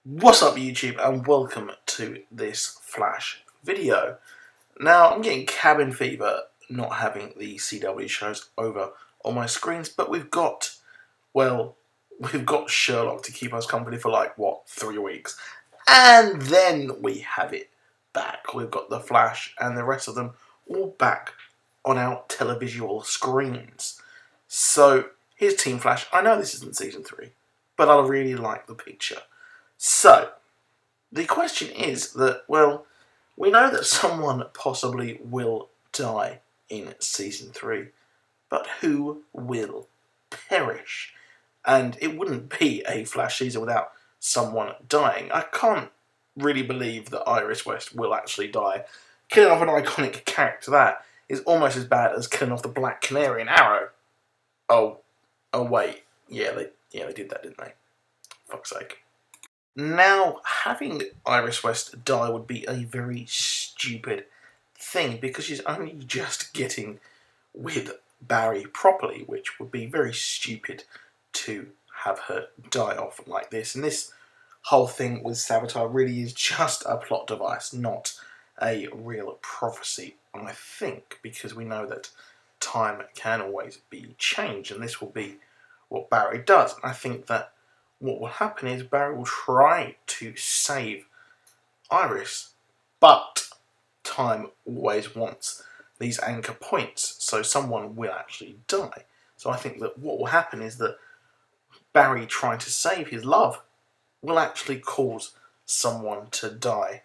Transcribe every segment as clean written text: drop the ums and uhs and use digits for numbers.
What's up YouTube and welcome to this Flash video. Now I'm getting cabin fever not having the CW shows over on my screens, but we've got Sherlock to keep us company for like, 3 weeks. And then we have it back. We've got the Flash and the rest of them all back on our televisual screens. So here's Team Flash. I know this isn't season 3, but I really like the picture. So, the question is that, we know that someone possibly will die in Season 3, but who will perish? And it wouldn't be a Flash season without someone dying. I can't really believe that Iris West will actually die. Killing off an iconic character, that is almost as bad as killing off the Black Canary in Arrow. Oh wait, yeah, they did that, didn't they? Fuck's sake. Now, having Iris West die would be a very stupid thing because she's only just getting with Barry properly, which would be very stupid to have her die off like this. And this whole thing with Savitar really is just a plot device, not a real prophecy, I think, because we know that time can always be changed, and this will be what Barry does. And I think that what will happen is Barry will try to save Iris, but time always wants these anchor points, so someone will actually die. So I think that what will happen is that Barry trying to save his love will actually cause someone to die.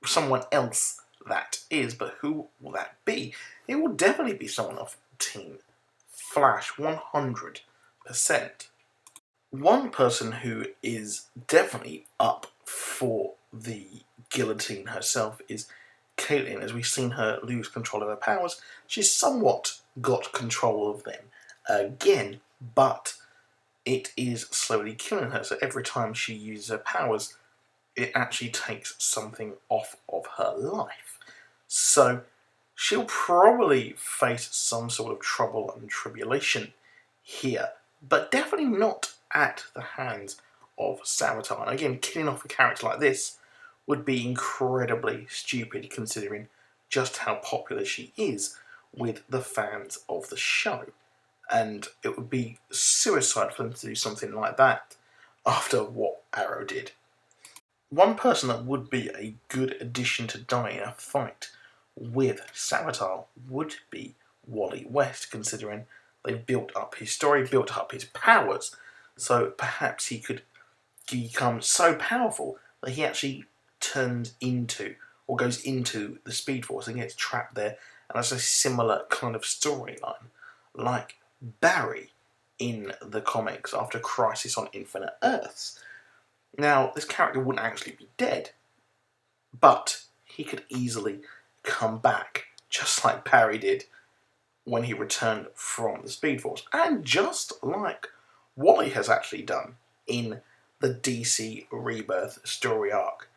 Someone else, that is, but who will that be? It will definitely be someone off Team Flash, 100%. One person who is definitely up for the guillotine herself is Caitlin. As we've seen her lose control of her powers, she's somewhat got control of them again, but it is slowly killing her. So every time she uses her powers, it actually takes something off of her life. So she'll probably face some sort of trouble and tribulation here, but definitely not at the hands of Savitar. And again, killing off a character like this would be incredibly stupid considering just how popular she is with the fans of the show. And it would be suicide for them to do something like that after what Arrow did. One person that would be a good addition to die in a fight with Savitar would be Wally West, considering they've built up his story, built up his powers. So perhaps he could become so powerful that he actually turns into or goes into the Speed Force and gets trapped there, and has a similar kind of storyline like Barry in the comics after Crisis on Infinite Earths. Now, this character wouldn't actually be dead, but he could easily come back, just like Barry did when he returned from the Speed Force, and just like Wally has actually done in the DC Rebirth story arc,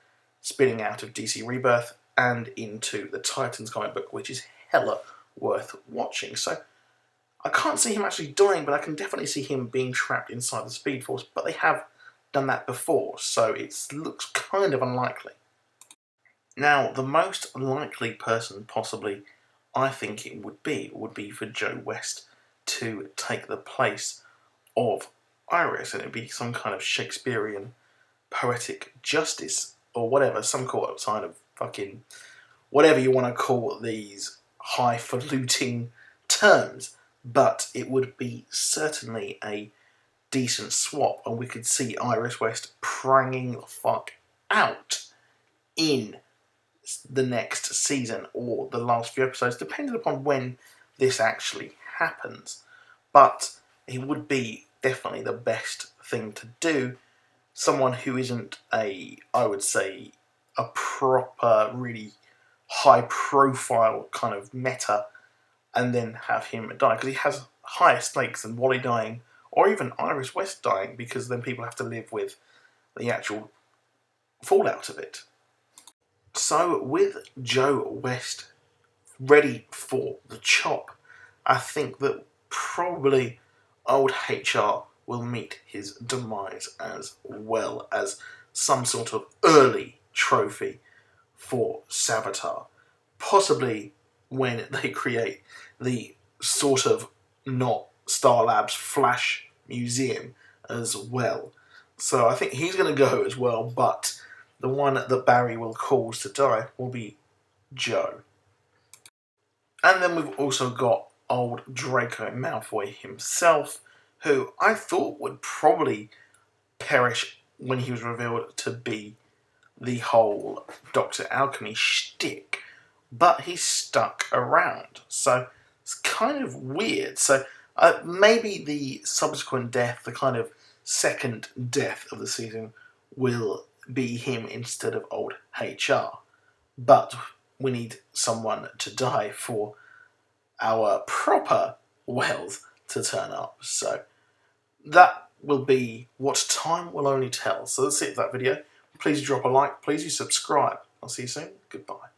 spinning out of DC Rebirth and into the Titans comic book, which is hella worth watching. So I can't see him actually dying, but I can definitely see him being trapped inside the Speed Force, but they have done that before, so it looks kind of unlikely. Now, the most likely person possibly I think it would be for Joe West to take the place of Iris, and it'd be some kind of Shakespearean poetic justice or whatever, some kind of fucking whatever you want to call these highfalutin terms, but it would be certainly a decent swap, and we could see Iris West pranging the fuck out in the next season or the last few episodes, depending upon when this actually happens. But it would be definitely the best thing to do. Someone who isn't I would say, a proper, really high-profile kind of meta, and then have him die, because he has higher stakes than Wally dying, or even Iris West dying, because then people have to live with the actual fallout of it. So with Joe West ready for the chop, I think that probably old HR will meet his demise, as well as some sort of early trophy for Savitar. Possibly when they create the sort of not Star Labs Flash Museum as well. So I think he's going to go as well, but the one that Barry will cause to die will be Joe. And then we've also got old Draco Malfoy himself, who I thought would probably perish when he was revealed to be the whole Dr. Alchemy shtick, but he stuck around. So it's kind of weird. So maybe the subsequent death, the kind of second death of the season, will be him instead of old HR. But we need someone to die for our proper Wells to turn up. So that will be what time will only tell. So that's it for that video. Please drop a like. Please do subscribe. I'll see you soon. Goodbye.